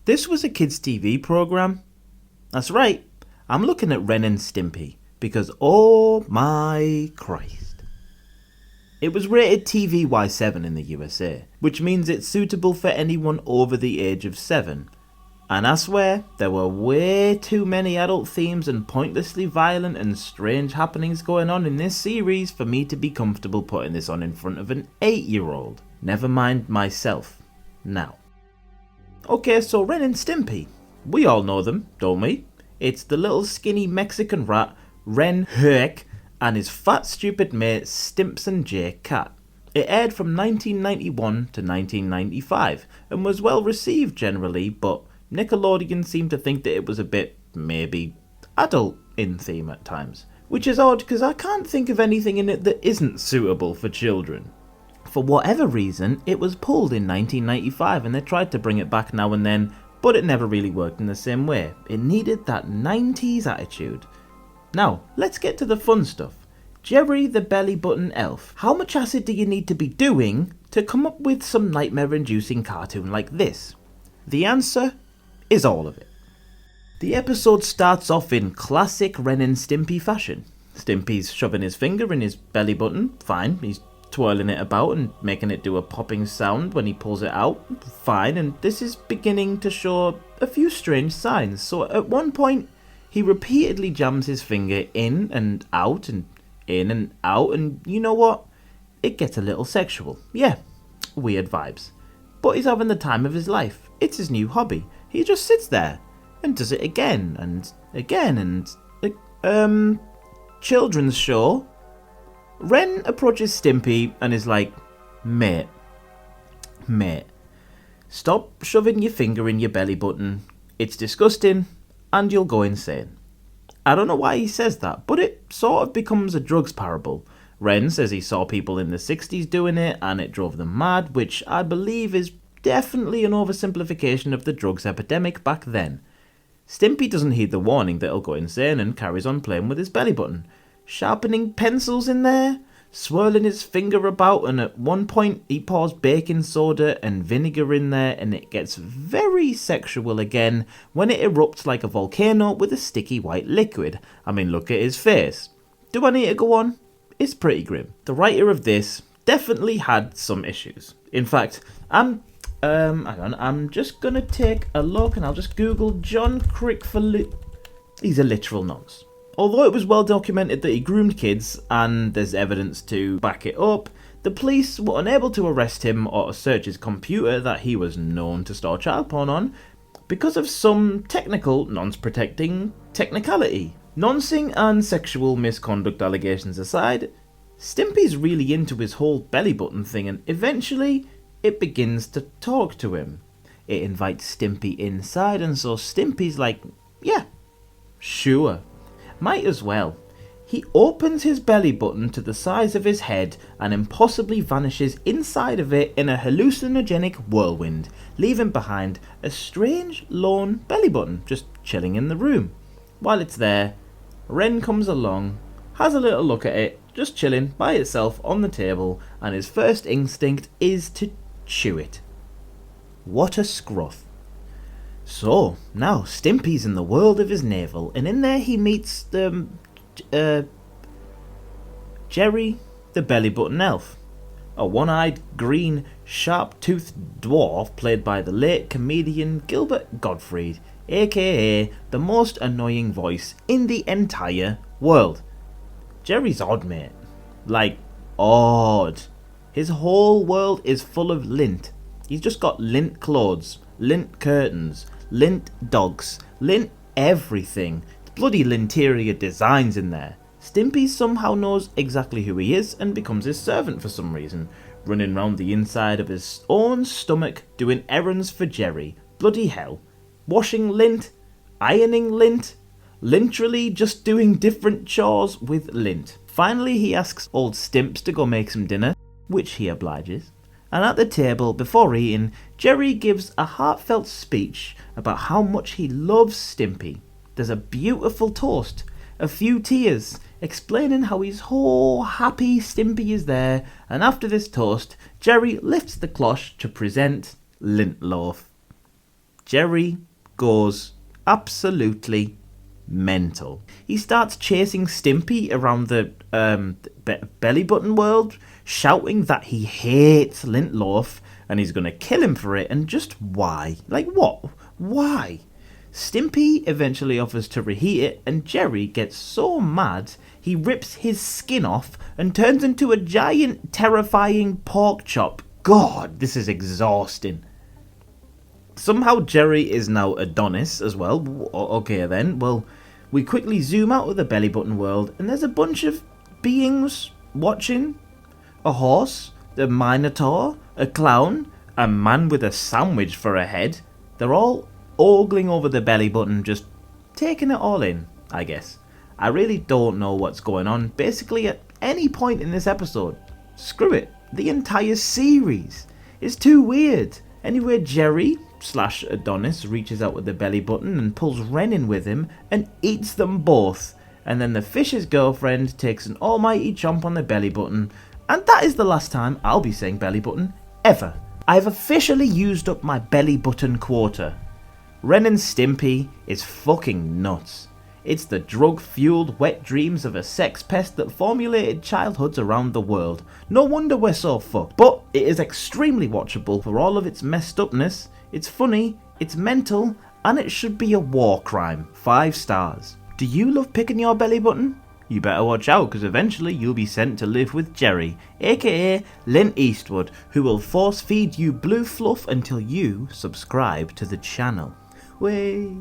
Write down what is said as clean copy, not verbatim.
This was a kids' TV program. That's right, I'm looking at Ren and Stimpy, because oh my Christ. It was rated TVY7 in the USA, which means it's suitable for anyone over the age of 7. And I swear, there were way too many adult themes and pointlessly violent and strange happenings going on in this series for me to be comfortable putting this on in front of an 8-year-old. Never mind myself. Now. Okay, so Ren and Stimpy. We all know them, don't we? It's the little skinny Mexican rat, Ren Stimpy, and his fat stupid mate, Stimpson J. Cat. It aired from 1991 to 1995, and was well received generally, but NickelOdeon seemed to think that it was a bit, maybe, adult in theme at times. Which is odd, because I can't think of anything in it that isn't suitable for children. For whatever reason, it was pulled in 1995 and they tried to bring it back now and then, but it never really worked in the same way. It needed that 90s attitude. Now, let's get to the fun stuff. Jerry the Bellybutton elf. How much acid do you need to be doing to come up with some nightmare-inducing cartoon like this? The answer is all of it. The episode starts off in classic Ren and Stimpy fashion. Stimpy's shoving his finger in his belly button, fine. He's twirling it about and making it do a popping sound when he pulls it out, fine. And this is beginning to show a few strange signs. So at one point, he repeatedly jams his finger in and out and in and out, and you know what? It gets a little sexual. Yeah, weird vibes. But he's having the time of his life. It's his new hobby. He just sits there and does it again and again and children's show. Ren approaches Stimpy and is like, mate, stop shoving your finger in your belly button. It's disgusting and you'll go insane. I don't know why he says that, but it sort of becomes a drugs parable. Ren says he saw people in the 60s doing it and it drove them mad, which I believe is definitely an oversimplification of the drugs epidemic back then. Stimpy doesn't heed the warning that he'll go insane and carries on playing with his belly button, sharpening pencils in there, swirling his finger about, and at one point he pours baking soda and vinegar in there and it gets very sexual again when it erupts like a volcano with a sticky white liquid. I mean, look at his face. Do I need to go on? It's pretty grim. The writer of this definitely had some issues. In fact, I'm just gonna take a look and I'll just Google John Crick for he's a literal nonce. Although it was well documented that he groomed kids, and there's evidence to back it up, the police were unable to arrest him or to search his computer that he was known to store child porn on because of some technical nonce-protecting technicality. Noncing and sexual misconduct allegations aside, Stimpy's really into his whole belly button thing, and eventually it begins to talk to him. It invites Stimpy inside, and so Stimpy's like, yeah, sure. Might as well. He opens his belly button to the size of his head and impossibly vanishes inside of it in a hallucinogenic whirlwind, leaving behind a strange lone belly button just chilling in the room. While it's there, Ren comes along, has a little look at it, just chilling by itself on the table, and his first instinct is to chew it. What a scruff. So, now Stimpy's in the world of his navel, and in there he meets Jerry the Bellybutton elf, a one-eyed, green, sharp-toothed dwarf played by the late comedian Gilbert Gottfried, aka the most annoying voice in the entire world. Jerry's odd, mate. Like, odd. His whole world is full of lint. He's just got lint clothes, lint curtains, lint dogs, lint everything. Bloody linterior designs in there. Stimpy somehow knows exactly who he is and becomes his servant for some reason, running round the inside of his own stomach doing errands for Jerry. Bloody hell. Washing lint, ironing lint, literally just doing different chores with lint. Finally he asks old Stimps to go make some dinner, which he obliges. And at the table, before eating, Jerry gives a heartfelt speech about how much he loves Stimpy. There's a beautiful toast, a few tears, explaining how he's so happy Stimpy is there, and after this toast, Jerry lifts the cloche to present Lint Loaf. Jerry goes absolutely mental. He starts chasing Stimpy around the Bellybutton world, shouting that he hates Lintloaf and he's gonna kill him for it. And just why? Like what? Why? Stimpy eventually offers to reheat it, and Jerry gets so mad he rips his skin off and turns into a giant terrifying pork chop. God, this is exhausting. Somehow Jerry is now Adonis as well. Okay then, well, we quickly zoom out of the Bellybutton world and there's a bunch of beings watching. A horse, a minotaur, a clown, a man with a sandwich for a head. They're all ogling over the Bellybutton, just taking it all in, I guess. I really don't know what's going on. Basically at any point in this episode, screw it, the entire series is too weird. Anyway, Jerry / Adonis reaches out with the Bellybutton and pulls Ren in with him and eats them both. And then the fish's girlfriend takes an almighty chomp on the Bellybutton, and that is the last time I'll be saying Bellybutton ever. I've officially used up my Bellybutton quota. Ren and Stimpy is fucking nuts. It's the drug-fueled wet dreams of a sex pest that formulated childhoods around the world. No wonder we're so fucked. But it is extremely watchable for all of its messed upness. It's funny, it's mental, and it should be a war crime. 5 stars. Do you love picking your belly button? You better watch out, because eventually you'll be sent to live with Jerry, aka Lint Eastwood, who will force feed you blue fluff until you subscribe to the channel. Way.